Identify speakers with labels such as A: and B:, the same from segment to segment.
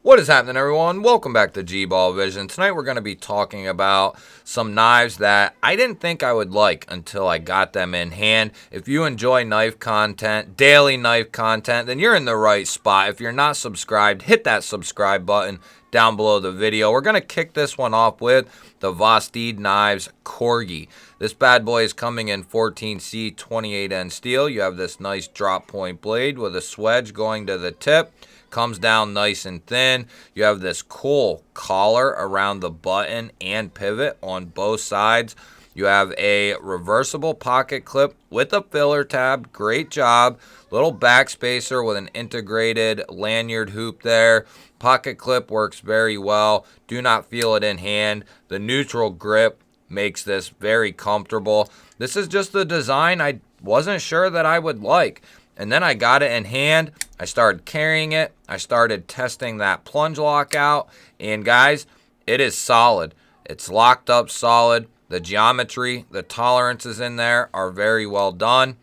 A: What is happening, everyone? Welcome back to G-Ball Vision. Tonight we're going to be talking about some knives that I didn't think I would like until I got them in hand. If you enjoy knife content, daily knife content, then you're in the right spot. If you're not subscribed, hit that subscribe button down below the video. We're going to kick this one off with the Vasid Knives Corgi. This bad boy is coming in 14C 28N steel. You have this nice drop point blade with a swedge going to the tip. Comes down nice and thin. You have this cool collar around the button and pivot on both sides. You have a reversible pocket clip with a filler tab. Great job. Little back spacer with an integrated lanyard hoop there. Pocket clip works very well. Do not feel it in hand. The neutral grip makes this very comfortable. This is just the design I wasn't sure that I would like. And then I got it in hand. I started carrying it. I started testing that plunge lock out. And guys, it is solid. It's locked up solid. The geometry, the tolerances in there are very well done.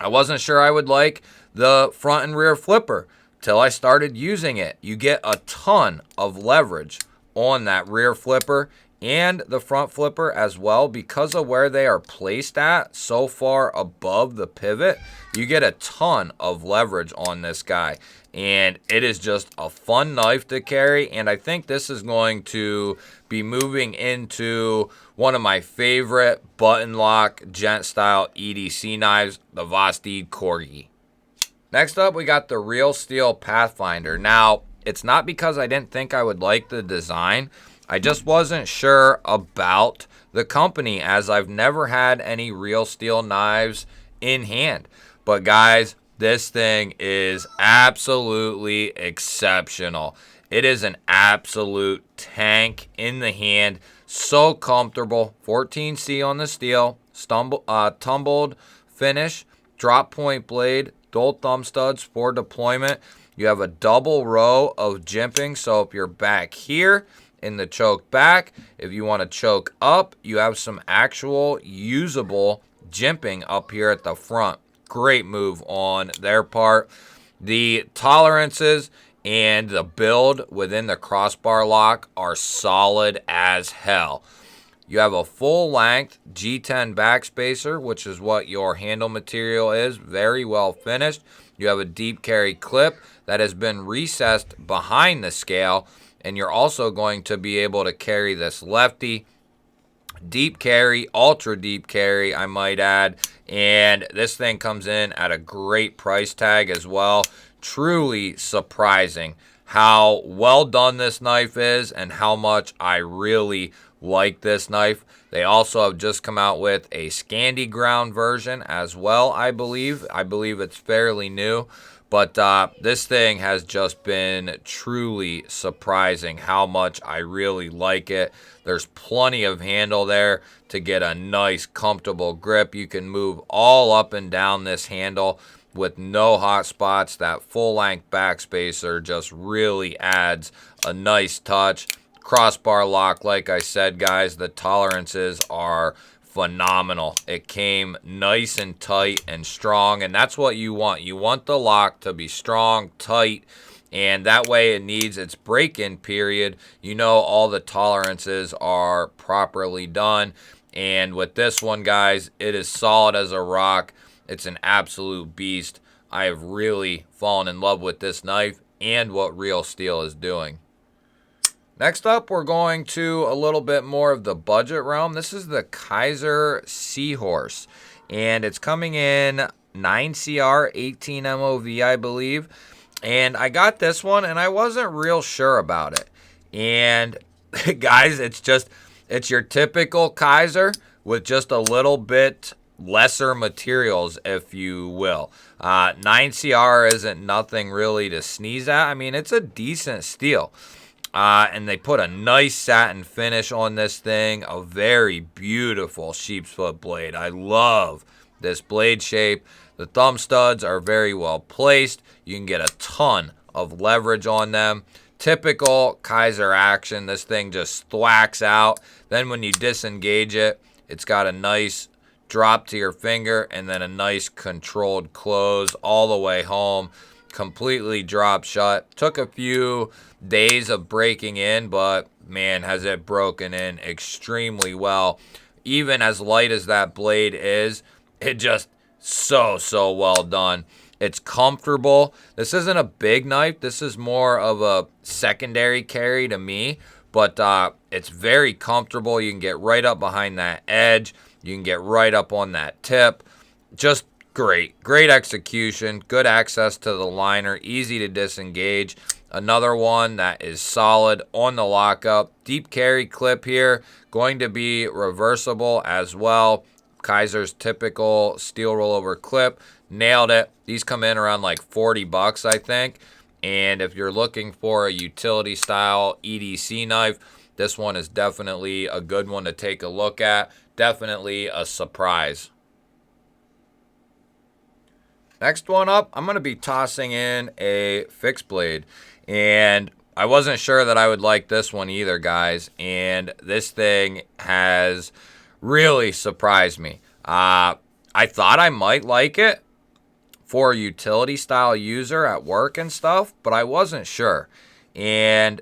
A: I wasn't sure I would like the front and rear flipper till I started using it. You get a ton of leverage on that rear flipper and the front flipper as well because of where they are placed at so far above the pivot. You get a ton of leverage on this guy, and it is just a fun knife to carry. And I think this is going to be moving into one of my favorite button lock gent style EDC knives, the Vasid Corgi. Next up, we got the Real Steel Pathfinder. Now, it's not because I didn't think I would like the design. I just wasn't sure about the company, as I've never had any Real Steel knives in hand. But guys, this thing is absolutely exceptional. It is an absolute tank in the hand. So comfortable. 14C on the steel. Tumbled finish. Drop point blade. Dual thumb studs for deployment. You have a double row of jimping. So if you're back here in the choke back, if you want to choke up, you have some actual usable jimping up here at the front. Great move on their part. The tolerances and the build within the crossbar lock are solid as hell. You have a full length G10 backspacer, which is what your handle material is. Very well finished. You have a deep carry clip that has been recessed behind the scale, and you're also going to be able to carry this lefty. Deep carry, ultra deep carry, I might add. And this thing comes in at a great price tag as well. Truly surprising how well done this knife is and how much I really like this knife. They also have just come out with a Scandi ground version as well, I believe. I believe it's fairly new. But this thing has just been truly surprising how much I really like it. There's plenty of handle there to get a nice, comfortable grip. You can move all up and down this handle with no hot spots. That full-length backspacer just really adds a nice touch. Crossbar lock, like I said, guys, the tolerances are phenomenal. It came nice and tight and strong, and that's what you want. You want the lock to be strong, tight, and that way it needs its break-in period. You know all the tolerances are properly done, and with this one, guys, it is solid as a rock. It's an absolute beast. I have really fallen in love with this knife and what Real Steel is doing. Next up, we're going to a little bit more of the budget realm. This is the Kaiser Seahorse, and it's coming in 9CR, 18 MOV, I believe. And I got this one, and I wasn't real sure about it. And guys, it's your typical Kaiser with just a little bit lesser materials, if you will. 9CR isn't nothing really to sneeze at. I mean, it's a decent steel. And they put a nice satin finish on this thing. A very beautiful sheep's foot blade. I love this blade shape. The thumb studs are very well placed. You can get a ton of leverage on them. Typical Kaiser action. This thing just thwacks out. Then when you disengage it, it's got a nice drop to your finger and then a nice controlled close all the way home. completely dropped shut. Took a few days of breaking in, but man, has it broken in extremely well. Even as light as that blade is, it just so well done. It's comfortable. This isn't a big knife. This is more of a secondary carry to me, but it's very comfortable. You can get right up behind that edge. You can get right up on that tip. Just great. Great execution. Good access to the liner. Easy to disengage. Another one that is solid on the lockup. Deep carry clip here. Going to be reversible as well. Kaiser's typical steel rollover clip. Nailed it. These come in around like $40, I think. And if you're looking for a utility style EDC knife, this one is definitely a good one to take a look at. Definitely a surprise. Next one up, I'm going to be tossing in a fixed blade. And I wasn't sure that I would like this one either, guys. And this thing has really surprised me. I thought I might like it for a utility style user at work and stuff, but I wasn't sure. And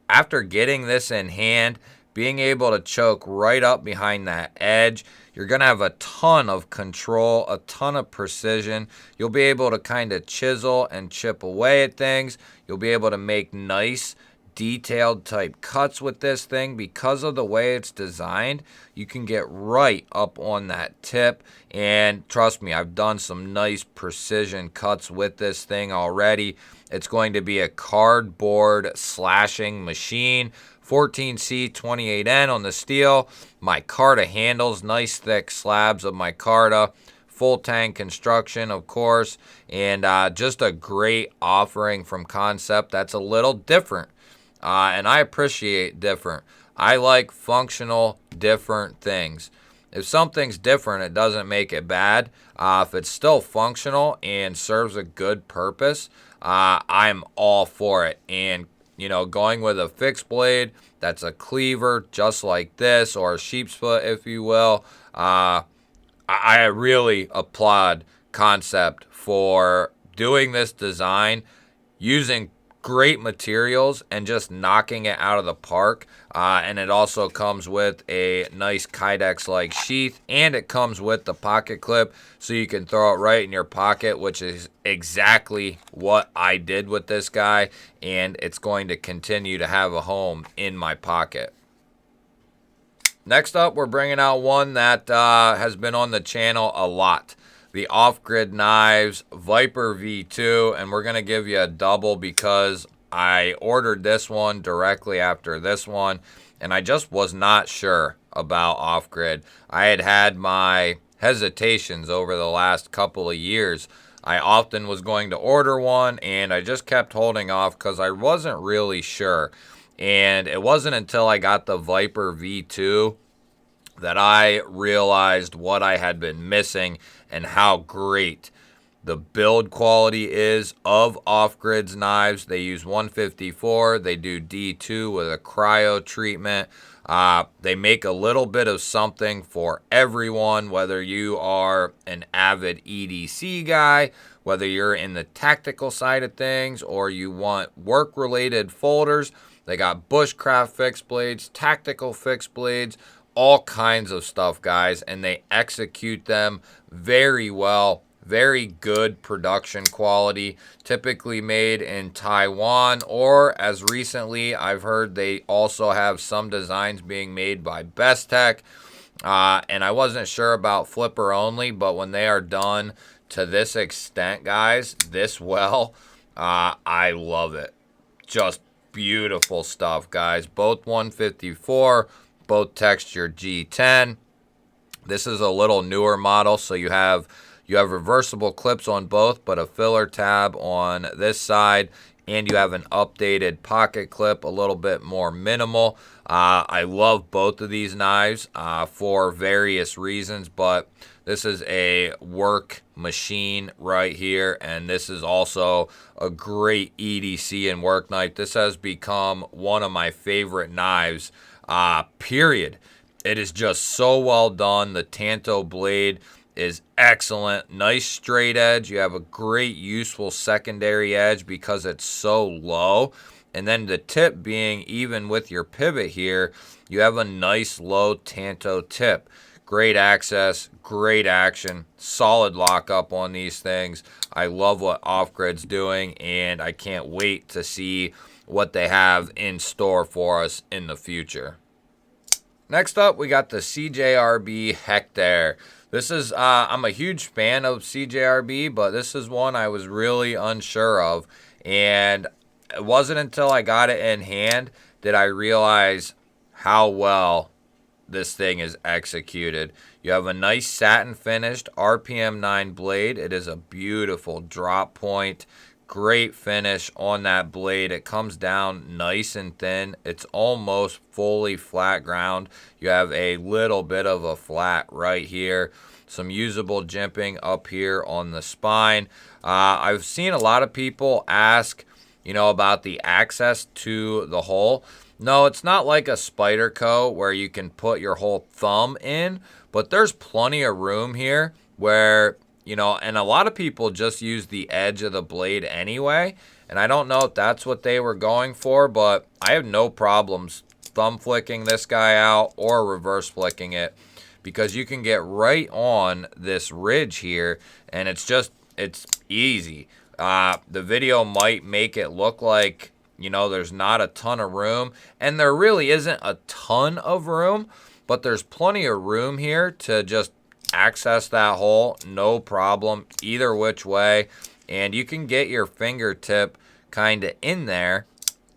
A: after getting this in hand, being able to choke right up behind that edge, you're going to have a ton of control, a ton of precision. You'll be able to kind of chisel and chip away at things. You'll be able to make nice, detailed type cuts with this thing. Because of the way it's designed, you can get right up on that tip. And trust me, I've done some nice precision cuts with this thing already. It's going to be a cardboard slashing machine. 14C 28N on the steel. Micarta handles, nice thick slabs of micarta. Full tank construction, of course. And just a great offering from Concept that's a little different. And I appreciate different. I like functional, different things. If something's different, it doesn't make it bad. If it's still functional and serves a good purpose, I'm all for it. And, you know, going with a fixed blade that's a cleaver just like this, or a sheep's foot, if you will, I really applaud Concept for doing this design, using great materials and just knocking it out of the park. And it also comes with a nice Kydex-like sheath, and it comes with the pocket clip so you can throw it right in your pocket, which is exactly what I did with this guy, and it's going to continue to have a home in my pocket. Next up, we're bringing out one that has been on the channel a lot. The Off-Grid Knives Viper V2, and we're going to give you a double because I ordered this one directly after this one, and I just was not sure about Off-Grid. I had my hesitations over the last couple of years. I often was going to order one, and I just kept holding off because I wasn't really sure. And it wasn't until I got the Viper V2 that I realized what I had been missing and how great the build quality is of Off-Grid's knives. They use 154. They do D2 with a cryo treatment. They make a little bit of something for everyone, whether you are an avid EDC guy, whether you're in the tactical side of things, or you want work-related folders. They got bushcraft fixed blades, tactical fixed blades, all kinds of stuff, guys, and they execute them very well. Very good production quality, typically made in Taiwan, or as recently I've heard they also have some designs being made by Best Tech. And I wasn't sure about flipper only, but when they are done to this extent, guys, this well, I love it. Just beautiful stuff, guys. Both 154, both texture G10. This is a little newer model, so you have reversible clips on both, but a filler tab on this side, and you have an updated pocket clip, a little bit more minimal. I love both of these knives for various reasons, but this is a work machine right here, and this is also a great EDC and work knife. This has become one of my favorite knives, period. It is just so well done. The Tanto blade is excellent. Nice straight edge. You have a great useful secondary edge because it's so low. And then the tip being even with your pivot here, you have a nice low tanto tip. Great access, great action, solid lockup on these things. I love what Off-Grid's doing, and I can't wait to see what they have in store for us in the future. Next up, we got the CJRB Hect A. This is, I'm a huge fan of CJRB, but this is one I was really unsure of. And it wasn't until I got it in hand that I realized how well this thing is executed. You have a nice satin finished RPM 9 blade. It is a beautiful drop point. Great finish on that blade. It comes down nice and thin. It's almost fully flat ground. You have a little bit of a flat right here. Some usable jimping up here on the spine. I've seen a lot of people ask, about the access to the hole. No, it's not like a Spyderco where you can put your whole thumb in, but there's plenty of room here where, and a lot of people just use the edge of the blade anyway, and I don't know if that's what they were going for, but I have no problems thumb flicking this guy out or reverse flicking it because you can get right on this ridge here, and it's easy. The video might make it look like, there's not a ton of room, and there really isn't a ton of room, but there's plenty of room here to just access that hole, no problem, either which way, and you can get your fingertip kind of in there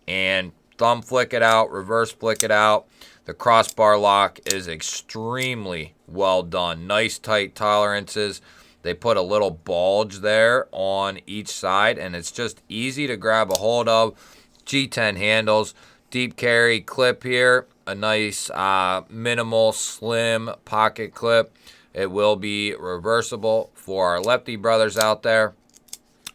A: and thumb flick it out, reverse flick it out. The crossbar lock is extremely well done. Nice tight tolerances. They put a little bulge there on each side, and it's just easy to grab a hold of. G10 handles, deep carry clip here, a nice minimal slim pocket clip. It will be reversible for our lefty brothers out there.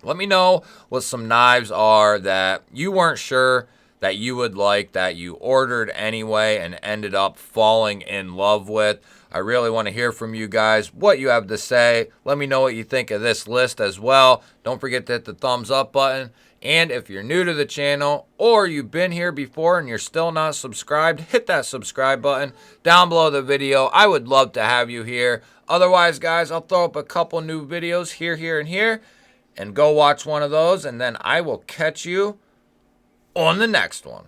A: Let me know what some knives are that you weren't sure that you would like, that you ordered anyway and ended up falling in love with. I really want to hear from you guys, what you have to say. Let me know what you think of this list as well. Don't forget to hit the thumbs up button. And if you're new to the channel or you've been here before and you're still not subscribed, hit that subscribe button down below the video. I would love to have you here. Otherwise, guys, I'll throw up a couple new videos here, and here. And go watch one of those, and then I will catch you on the next one.